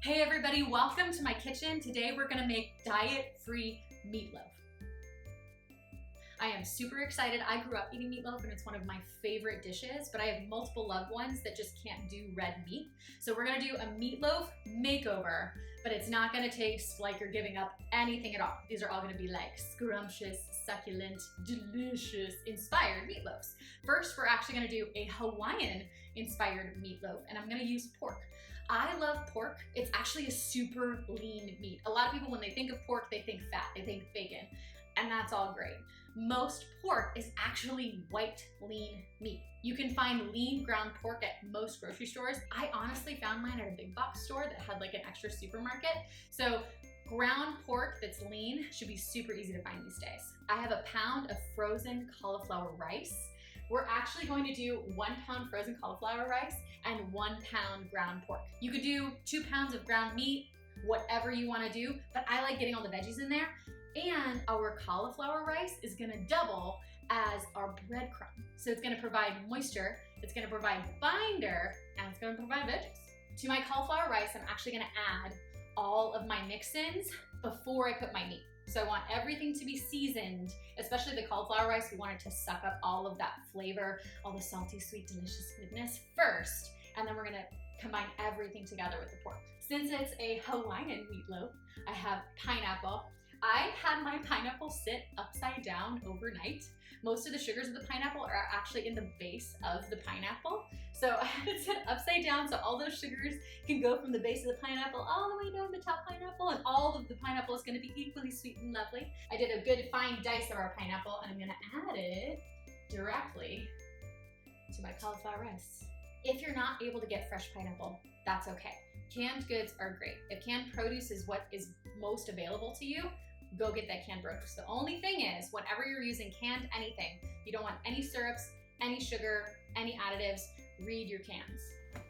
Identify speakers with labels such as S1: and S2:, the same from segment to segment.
S1: Hey everybody, welcome to my kitchen. Today we're gonna make diet-free meatloaf. I am super excited. I grew up eating meatloaf and it's one of my favorite dishes, but I have multiple loved ones that just can't do red meat. So we're gonna do a meatloaf makeover, but it's not gonna taste like you're giving up anything at all. These are all gonna be like scrumptious, succulent, delicious, inspired meatloafs. First, we're actually gonna do a Hawaiian inspired meatloaf, and I'm gonna use pork. I love pork. It's actually a super lean meat. A lot of people, when they think of pork, they think fat, they think bacon, and that's all great. Most pork is actually white, lean meat. You can find lean ground pork at most grocery stores. I honestly found mine at a big box store that had like an extra supermarket. So ground pork that's lean should be super easy to find these days. I have a pound of frozen cauliflower rice. We're actually going to do 1 pound frozen cauliflower rice and 1 pound ground pork. You could do 2 pounds of ground meat, whatever you wanna do, but I like getting all the veggies in there. And our cauliflower rice is gonna double as our breadcrumb. So it's gonna provide moisture, it's gonna provide binder, and it's gonna provide veggies. To my cauliflower rice, I'm actually gonna add all of my mix-ins before I put my meat. So I want everything to be seasoned, especially the cauliflower rice. We want it to suck up all of that flavor, all the salty, sweet, delicious goodness first, and then we're gonna combine everything together with the pork. Since it's a Hawaiian meatloaf, I have pineapple. I had my pineapple sit upside down overnight. Most of the sugars of the pineapple are actually in the base of the pineapple. So I had it sit upside down so all those sugars can go from the base of the pineapple all the way down the top pineapple, and all of the pineapple is gonna be equally sweet and lovely. I did a good fine dice of our pineapple, and I'm gonna add it directly to my cauliflower rice. If you're not able to get fresh pineapple, that's okay. Canned goods are great. If canned produce is what is most available to you, go get that canned produce. The only thing is, whenever you're using canned anything, you don't want any syrups, any sugar, any additives. Read your cans.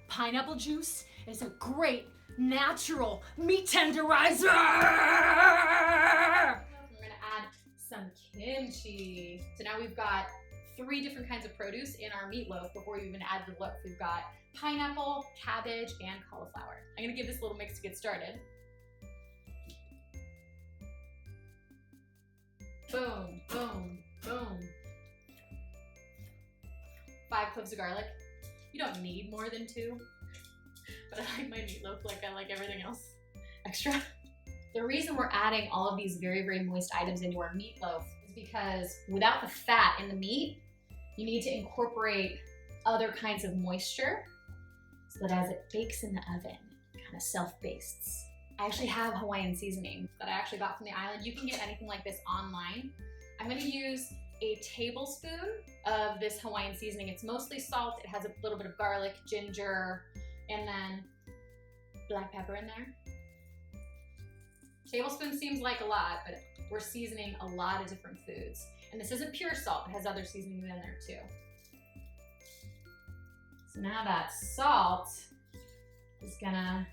S2: Pineapple juice is a great natural meat tenderizer!
S1: We're gonna add some kimchi. So now we've got 3 different kinds of produce in our meatloaf before you even add the loaf. We've got pineapple, cabbage, and cauliflower. I'm gonna give this a little mix to get started. Boom, boom, boom. 5 cloves of garlic. You don't need more than 2, but I like my meatloaf like I like everything else extra. The reason we're adding all of these very, very moist items into our meatloaf is because without the fat in the meat, you need to incorporate other kinds of moisture so that as it bakes in the oven, it kind of self-bastes. I actually have Hawaiian seasoning that I actually got from the island. You can get anything like this online. I'm gonna use a tablespoon of this Hawaiian seasoning. It's mostly salt. It has a little bit of garlic, ginger, and then black pepper in there. Tablespoon seems like a lot, but we're seasoning a lot of different foods. And this isn't pure salt. It has other seasonings in there too. So now that salt is gonna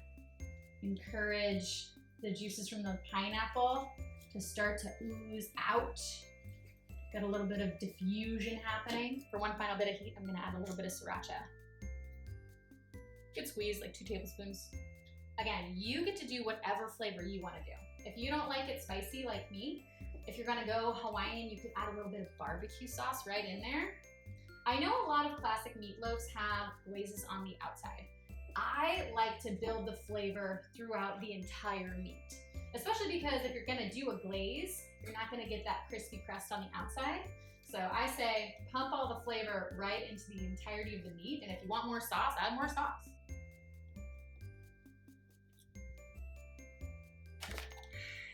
S1: encourage the juices from the pineapple to start to ooze out. Got a little bit of diffusion happening. For one final bit of heat, I'm gonna add a little bit of sriracha. Good squeeze, like 2 tablespoons. Again, you get to do whatever flavor you wanna do. If you don't like it spicy like me, if you're gonna go Hawaiian, you could add a little bit of barbecue sauce right in there. I know a lot of classic meatloaves have glazes on the outside. I like to build the flavor throughout the entire meat, especially because if you're gonna do a glaze, you're not gonna get that crispy crust on the outside. So I say pump all the flavor right into the entirety of the meat, and if you want more sauce, add more sauce.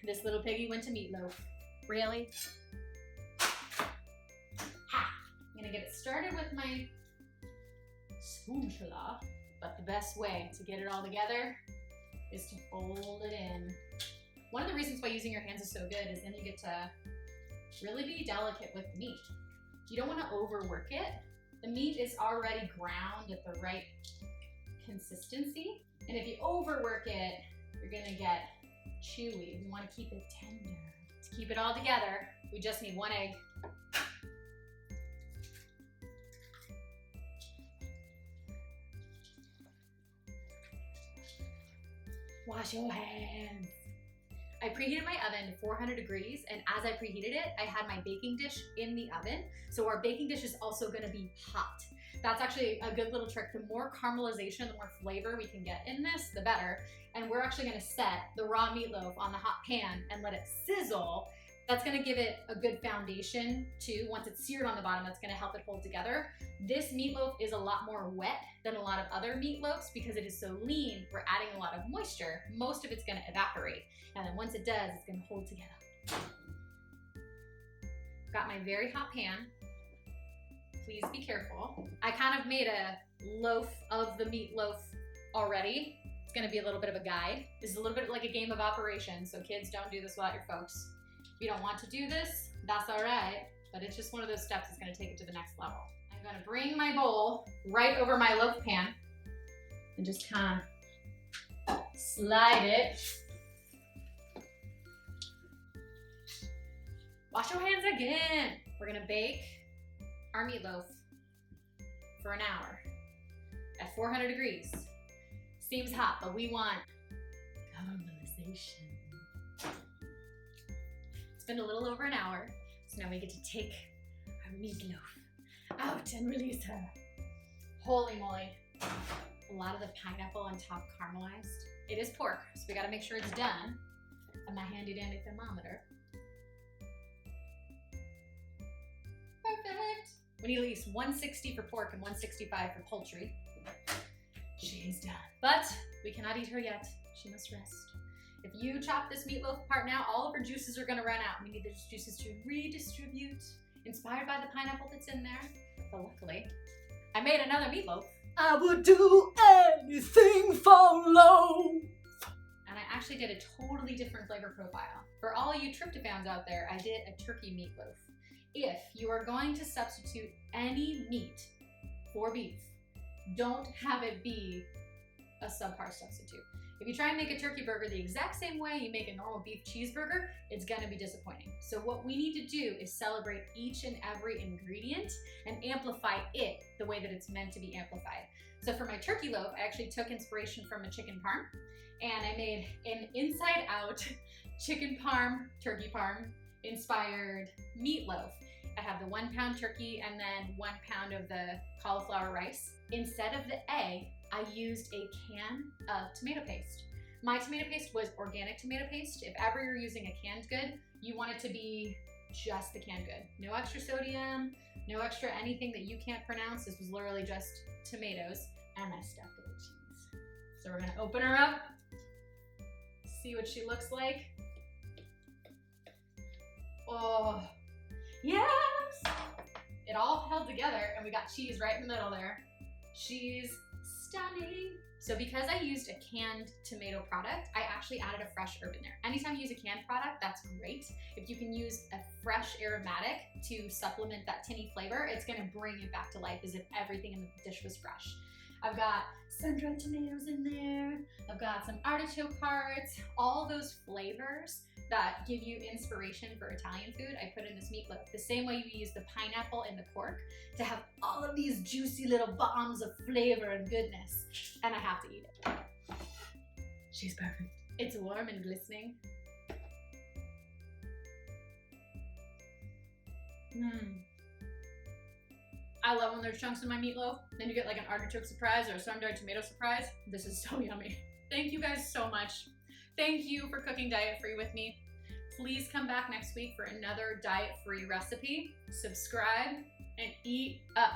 S1: This little piggy went to meatloaf.
S2: Really?
S1: Ha! I'm gonna get it started with my spatula. But the best way to get it all together is to fold it in. One of the reasons why using your hands is so good is then you get to really be delicate with the meat. You don't want to overwork it. The meat is already ground at the right consistency. And if you overwork it, you're gonna get chewy. We want to keep it tender. To keep it all together, we just need 1 egg. Wash your hands. I preheated my oven to 400 degrees, and as I preheated it, I had my baking dish in the oven. So our baking dish is also gonna be hot. That's actually a good little trick. The more caramelization, the more flavor we can get in this, the better. And we're actually gonna set the raw meatloaf on the hot pan and let it sizzle. That's gonna give it a good foundation too. Once it's seared on the bottom, that's gonna help it hold together. This meatloaf is a lot more wet than a lot of other meatloafs because it is so lean. We're adding a lot of moisture. Most of it's gonna evaporate. And then once it does, it's gonna hold together. Got my very hot pan. Please be careful. I kind of made a loaf of the meatloaf already. It's gonna be a little bit of a guide. This is a little bit like a game of operations, so kids, don't do this without your folks. If you don't want to do this, that's all right, but it's just one of those steps that's gonna take it to the next level. I'm gonna bring my bowl right over my loaf pan and just kind of slide it. Wash your hands again. We're gonna bake our meatloaf for an hour at 400 degrees. Seems hot, but we want caramelization. It's been a little over an hour, so now we get to take our meatloaf out and release her. Holy moly. A lot of the pineapple on top caramelized. It is pork, so we gotta make sure it's done. And my handy dandy thermometer. Perfect. We need at least 160 for pork and 165 for poultry. She's done. But we cannot eat her yet. She must rest. If you chop this meatloaf apart now, all of her juices are gonna run out. We need those juices to redistribute, inspired by the pineapple that's in there. But luckily, I made another meatloaf.
S2: I would do anything for loaf.
S1: And I actually did a totally different flavor profile. For all you tryptophans out there, I did a turkey meatloaf. If you are going to substitute any meat for beef, don't have it be a subpar substitute. If you try and make a turkey burger the exact same way you make a normal beef cheeseburger, it's gonna be disappointing. So what we need to do is celebrate each and every ingredient and amplify it the way that it's meant to be amplified. So for my turkey loaf, I actually took inspiration from a chicken parm, and I made an inside out chicken parm, turkey parm inspired meatloaf. I have the 1 pound turkey and then 1 pound of the cauliflower rice. Instead of the egg, I used a can of tomato paste. My tomato paste was organic tomato paste. If ever you're using a canned good, you want it to be just the canned good. No extra sodium, no extra anything that you can't pronounce. This was literally just tomatoes, and I stuffed it with cheese. So we're gonna open her up, see what she looks like. Oh, yes! It all held together, and we got cheese right in the middle there. She's stunning. So because I used a canned tomato product, I actually added a fresh herb in there. Anytime you use a canned product, that's great. If you can use a fresh aromatic to supplement that tinny flavor, it's gonna bring it back to life as if everything in the dish was fresh. I've got sun-dried tomatoes in there. I've got some artichoke hearts, all those flavors that give you inspiration for Italian food, I put in this meatloaf. The same way you use the pineapple and the pork to have all of these juicy little bombs of flavor and goodness. And I have to eat it. She's perfect. It's warm and glistening. I love when there's chunks in my meatloaf. Then you get like an artichoke surprise or a sun-dried tomato surprise. This is so yummy. Thank you guys so much. Thank you for cooking diet-free with me. Please come back next week for another diet-free recipe. Subscribe and eat up.